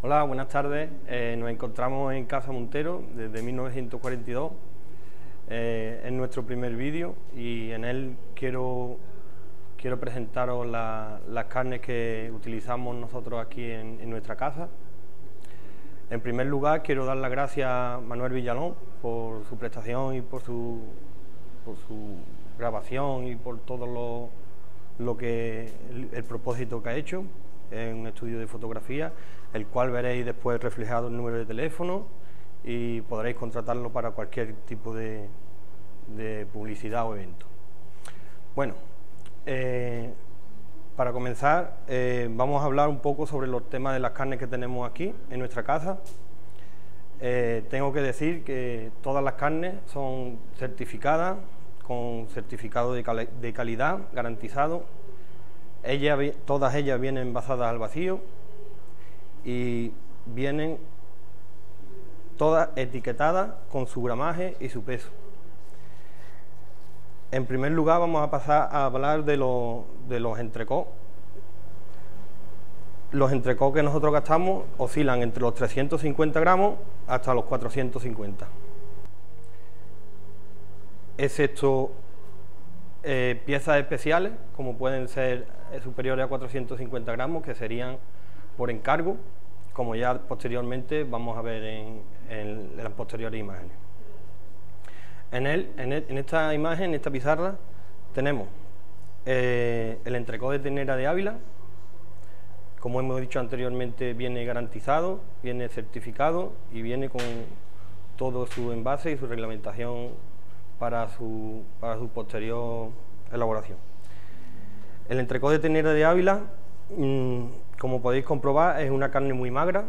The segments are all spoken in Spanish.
Hola, buenas tardes. Nos encontramos en Casa Montero desde 1942. Es nuestro primer vídeo y en él quiero presentaros las carnes que utilizamos nosotros aquí en nuestra casa. En primer lugar, quiero dar las gracias a Manuel Villalón por su prestación y por su grabación y por todo el propósito que ha hecho. Es un estudio de fotografía, el cual veréis después reflejado el número de teléfono y podréis contratarlo para cualquier tipo de publicidad o evento. Bueno, para comenzar vamos a hablar un poco sobre los temas de las carnes que tenemos aquí en nuestra casa. Tengo que decir que todas las carnes son certificadas con certificado de calidad garantizado. Todas ellas vienen envasadas al vacío y vienen todas etiquetadas con su gramaje y su peso. En primer lugar vamos a pasar a hablar de los entrecôts. Los entrecôts que nosotros gastamos oscilan entre los 350 gramos hasta los 450. Excepto piezas especiales, como pueden ser superiores a 450 gramos, que serían por encargo, como ya posteriormente vamos a ver en las posteriores imágenes. En esta imagen, en esta pizarra, tenemos el entrecôt de ternera de Ávila. Como hemos dicho anteriormente, viene garantizado, viene certificado y viene con todo su envase y su reglamentación para su posterior elaboración. El entrecôt de ternera de Ávila, como podéis comprobar, es una carne muy magra,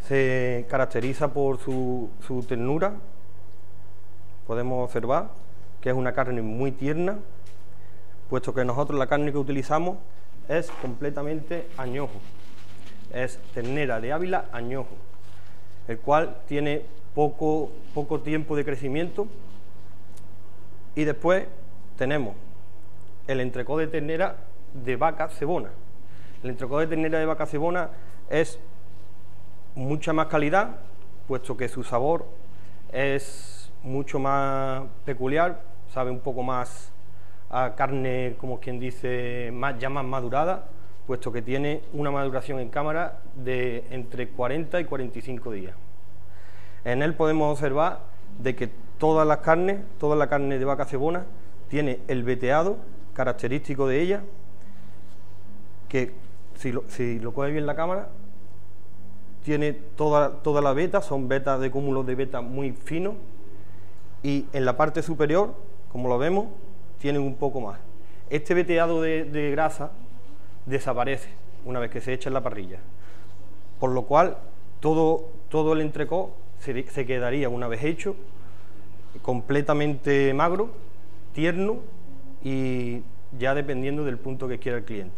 se caracteriza por su ternura. Podemos observar que es una carne muy tierna, puesto que nosotros la carne que utilizamos es completamente añojo, es ternera de Ávila añojo, el cual tiene poco tiempo de crecimiento. Y después tenemos el entrecôt de ternera de vaca cebona. El entrecôt de ternera de vaca cebona es mucha más calidad, puesto que su sabor es mucho más peculiar, sabe un poco más a carne, como quien dice, ya más madurada, puesto que tiene una maduración en cámara de entre 40 y 45 días. En él podemos observar de que toda la carne de vaca cebona tiene el veteado característico de ella, que si lo coge bien la cámara, tiene toda la veta, son vetas de cúmulos de veta muy finos, y en la parte superior, como lo vemos, tienen un poco más. Este veteado de grasa desaparece una vez que se echa en la parrilla, por lo cual todo el entrecôt se quedaría, una vez hecho, completamente magro, tierno y ya dependiendo del punto que quiera el cliente.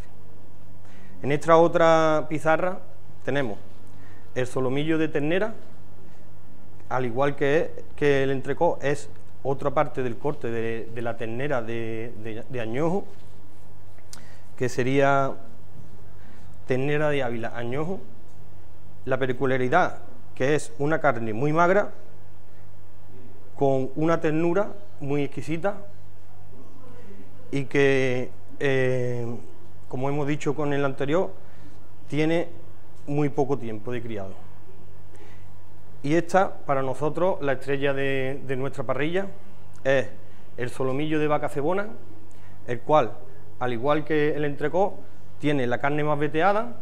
En esta otra pizarra tenemos el solomillo de ternera, al igual que el entrecôt, es otra parte del corte de la ternera de añojo, que sería ternera de Ávila añojo. La peculiaridad que es una carne muy magra, con una ternura muy exquisita y que, como hemos dicho con el anterior, tiene muy poco tiempo de criado. Y esta, para nosotros, la estrella de nuestra parrilla es el solomillo de vaca cebona, el cual, al igual que el entrecôt, tiene la carne más veteada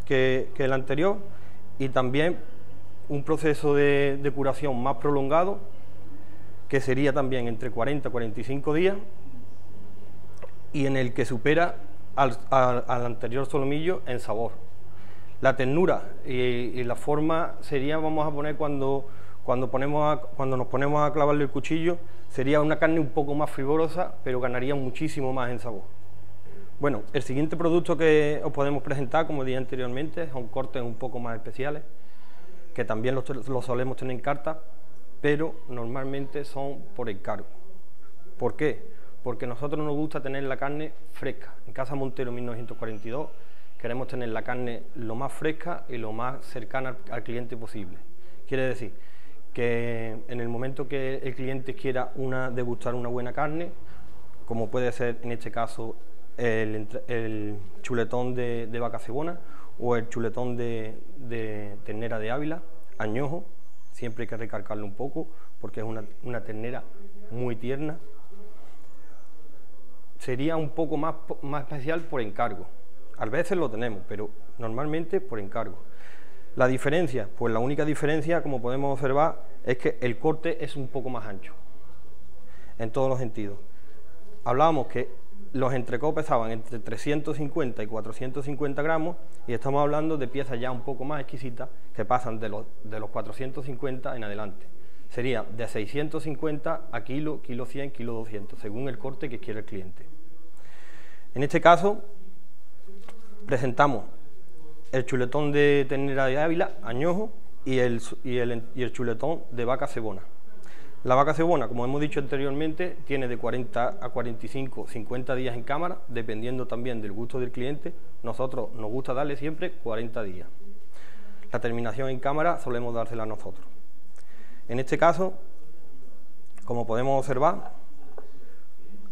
que el anterior y también un proceso de curación más prolongado, que sería también entre 40 y 45 días, y en el que supera al anterior solomillo en sabor. La ternura y la forma sería, vamos a poner, cuando nos ponemos a clavarle el cuchillo, sería una carne un poco más fibrosa, pero ganaría muchísimo más en sabor. Bueno, el siguiente producto que os podemos presentar, como dije anteriormente, son cortes un poco más especiales, que también los solemos tener en carta, pero normalmente son por encargo. ¿Por qué? Porque a nosotros nos gusta tener la carne fresca. En Casa Montero 1942 queremos tener la carne lo más fresca y lo más cercana al cliente posible. Quiere decir que en el momento que el cliente quiera degustar una buena carne, como puede ser en este caso el chuletón de vaca cebona o el chuletón de ternera de Ávila, añojo, siempre hay que recalcarlo un poco porque es una ternera muy tierna. Sería un poco más especial por encargo. A veces lo tenemos, pero normalmente por encargo. La diferencia, pues la única diferencia, como podemos observar, es que el corte es un poco más ancho, en todos los sentidos. Hablábamos que los entrecós pesaban entre 350 y 450 gramos, y estamos hablando de piezas ya un poco más exquisitas, que pasan de los 450 en adelante. Sería de 650 a kilo 100, kilo 200, según el corte que quiere el cliente. En este caso, presentamos el chuletón de ternera de Ávila, añojo, y el chuletón de vaca cebona. La vaca cebona, como hemos dicho anteriormente, tiene de 40 a 45, 50 días en cámara, dependiendo también del gusto del cliente. Nosotros nos gusta darle siempre 40 días. La terminación en cámara solemos dársela nosotros. En este caso, como podemos observar,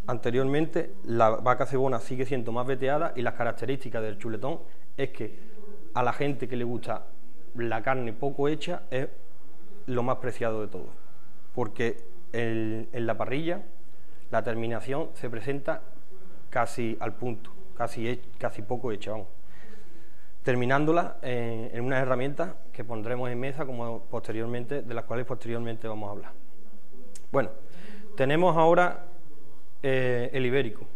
anteriormente la vaca cebona sigue siendo más veteada y las características del chuletón es que a la gente que le gusta la carne poco hecha es lo más preciado de todo, porque en la parrilla la terminación se presenta casi al punto, casi poco hecha, vamos, terminándola en unas herramientas que pondremos en mesa, de las cuales posteriormente vamos a hablar. Bueno, tenemos ahora el ibérico.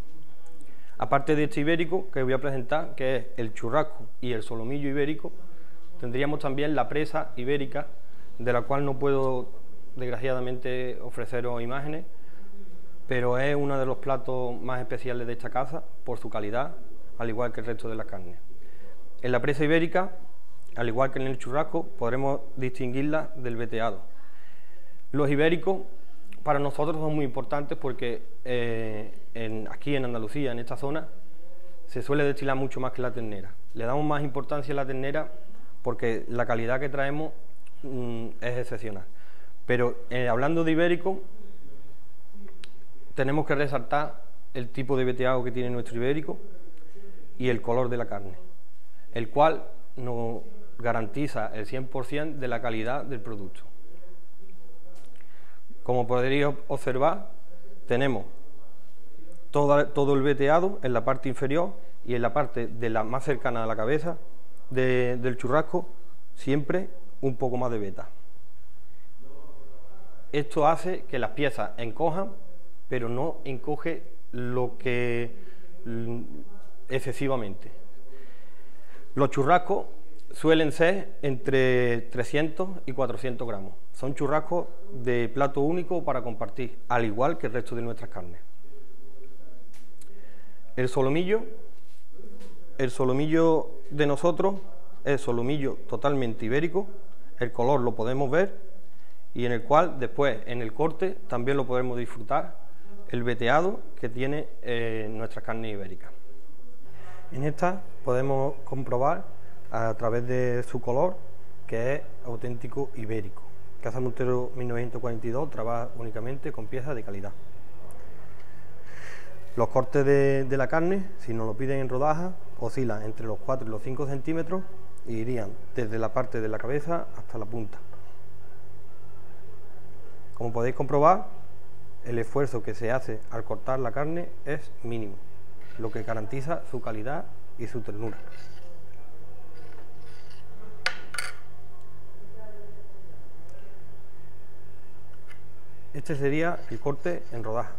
Aparte de este ibérico que voy a presentar, que es el churrasco y el solomillo ibérico, tendríamos también la presa ibérica, de la cual no puedo desgraciadamente ofreceros imágenes, pero es uno de los platos más especiales de esta casa por su calidad, al igual que el resto de las carnes. En la presa ibérica, al igual que en el churrasco, podremos distinguirla del veteado. Los ibéricos para nosotros son muy importantes porque aquí en Andalucía, en esta zona, se suele destilar mucho más que la ternera. Le damos más importancia a la ternera porque la calidad que traemos es excepcional. Pero hablando de ibérico, tenemos que resaltar el tipo de veteado que tiene nuestro ibérico y el color de la carne, el cual nos garantiza el 100% de la calidad del producto. Como podréis observar, tenemos todo el veteado en la parte inferior y en la parte de la más cercana a la cabeza del churrasco, siempre un poco más de veta. Esto hace que las piezas encojan, pero no encoge lo que excesivamente. Los churrascos suelen ser entre 300 y 400 gramos. Son churrascos de plato único para compartir, al igual que el resto de nuestras carnes. El solomillo de nosotros es solomillo totalmente ibérico, el color lo podemos ver y en el cual después en el corte también lo podemos disfrutar el veteado que tiene nuestra carne ibérica. En esta podemos comprobar a través de su color que es auténtico ibérico. Casa Montero 1942 trabaja únicamente con piezas de calidad. Los cortes de la carne, si nos lo piden en rodajas, oscilan entre los 4 y los 5 centímetros y irían desde la parte de la cabeza hasta la punta. Como podéis comprobar, el esfuerzo que se hace al cortar la carne es mínimo, lo que garantiza su calidad y su ternura. Este sería el corte en rodaja,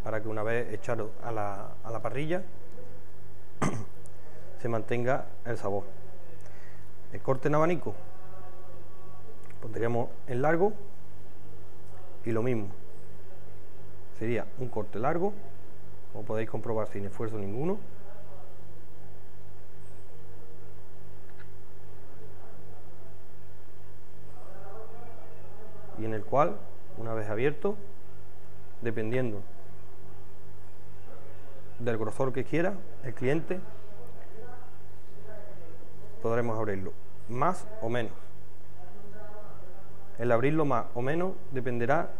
para que una vez echado a la parrilla se mantenga el sabor. El corte en abanico pondríamos en largo y lo mismo, sería un corte largo, como podéis comprobar sin esfuerzo ninguno. Y en el cual, una vez abierto, dependiendo del grosor que quiera el cliente, podremos abrirlo más o menos. El abrirlo más o menos dependerá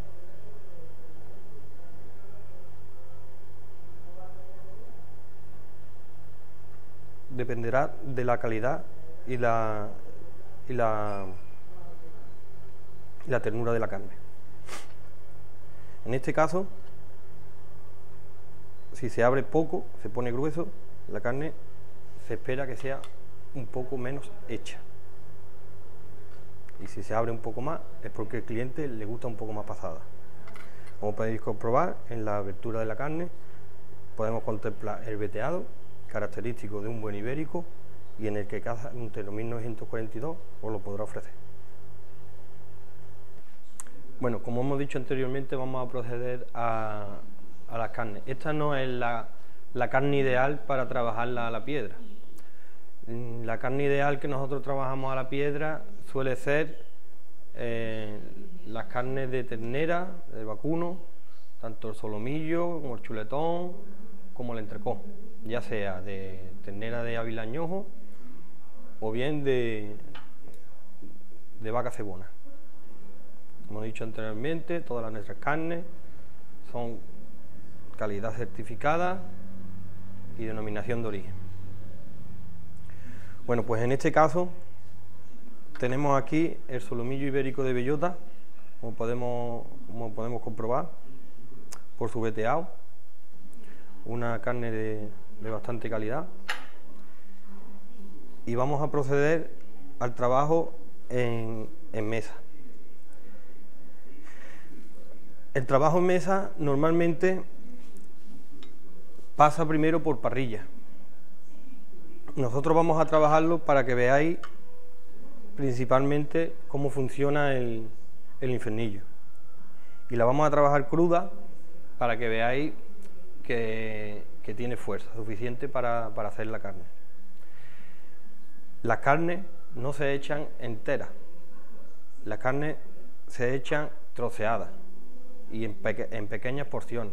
de la calidad y la ternura de la carne. En este caso, si se abre poco, se pone grueso, la carne se espera que sea un poco menos hecha. Y si se abre un poco más, es porque al cliente le gusta un poco más pasada. Como podéis comprobar, en la abertura de la carne podemos contemplar el veteado, característico de un buen ibérico, y en el que cada Teno 1942 os lo podrá ofrecer. Bueno, como hemos dicho anteriormente, vamos a proceder a las carnes. Esta no es la carne ideal para trabajarla a la piedra. La carne ideal que nosotros trabajamos a la piedra suele ser las carnes de ternera, de vacuno, tanto el solomillo como el chuletón, como el entrecot, ya sea de ternera de Ávila Añojo o bien de vaca cebona. Como he dicho anteriormente, todas nuestras carnes son calidad certificada y denominación de origen. Bueno, pues en este caso tenemos aquí el solomillo ibérico de bellota, como podemos comprobar por su veteado, una carne de bastante calidad, y vamos a proceder al trabajo en mesa. El trabajo en mesa normalmente pasa primero por parrilla. Nosotros vamos a trabajarlo para que veáis principalmente cómo funciona el infernillo. Y la vamos a trabajar cruda para que veáis que tiene fuerza suficiente para hacer la carne. Las carnes no se echan enteras, las carnes se echan troceadas y en pequeñas porciones.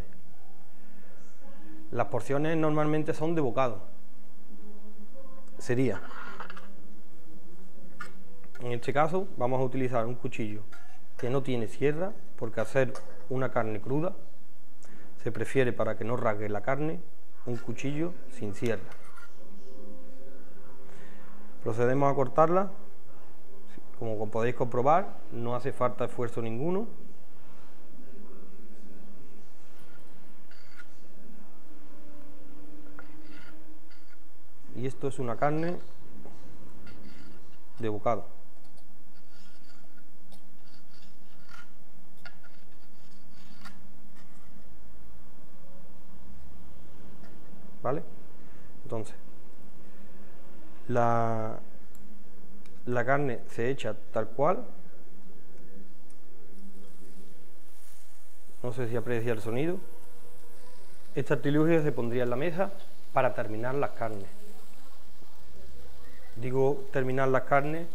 Las porciones normalmente son de bocado. Sería, en este caso, vamos a utilizar un cuchillo que no tiene sierra, porque hacer una carne cruda se prefiere, para que no rasgue la carne, un cuchillo sin sierra. Procedemos a cortarla. Como podéis comprobar, no hace falta esfuerzo ninguno. Y esto es una carne de bocado. ¿Vale? Entonces, la carne se echa tal cual. No sé si aprecia el sonido. Este artilugio se pondría en la mesa para terminar las carnes. Digo terminar las carnes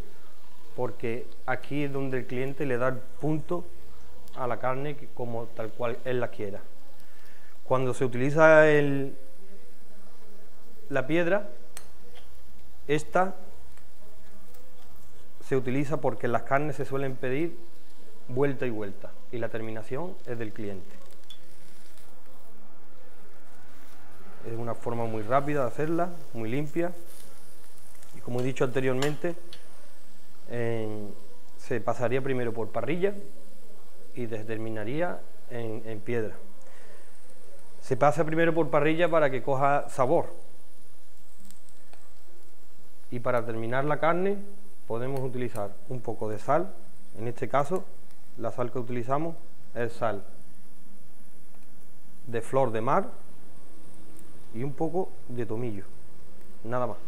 porque aquí es donde el cliente le da el punto a la carne como tal cual él la quiera. Cuando se utiliza la piedra, esta se utiliza porque las carnes se suelen pedir vuelta y vuelta y la terminación es del cliente. Es una forma muy rápida de hacerla, muy limpia. Y como he dicho anteriormente, se pasaría primero por parrilla y terminaría en piedra. Se pasa primero por parrilla para que coja sabor. Y para terminar la carne podemos utilizar un poco de sal. En este caso, la sal que utilizamos es sal de flor de mar y un poco de tomillo, nada más.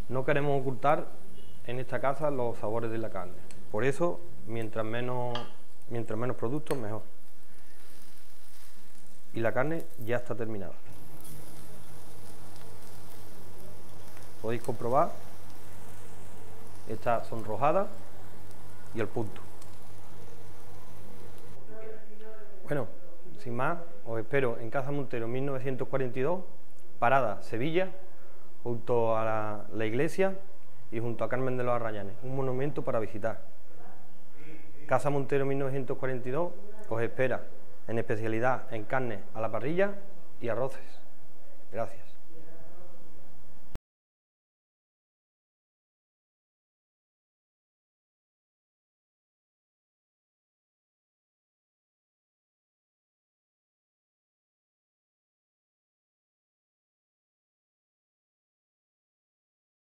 No queremos ocultar en esta casa los sabores de la carne. Por eso, mientras menos productos, mejor. Y la carne ya está terminada. Podéis comprobar, está sonrojada y al punto. Bueno, sin más, os espero en Casa Montero 1942, Parada, Sevilla, junto a la iglesia y junto a Carmen de los Arrayanes, un monumento para visitar. Casa Montero 1942 os espera, en especialidad en carne a la parrilla y arroces. Gracias.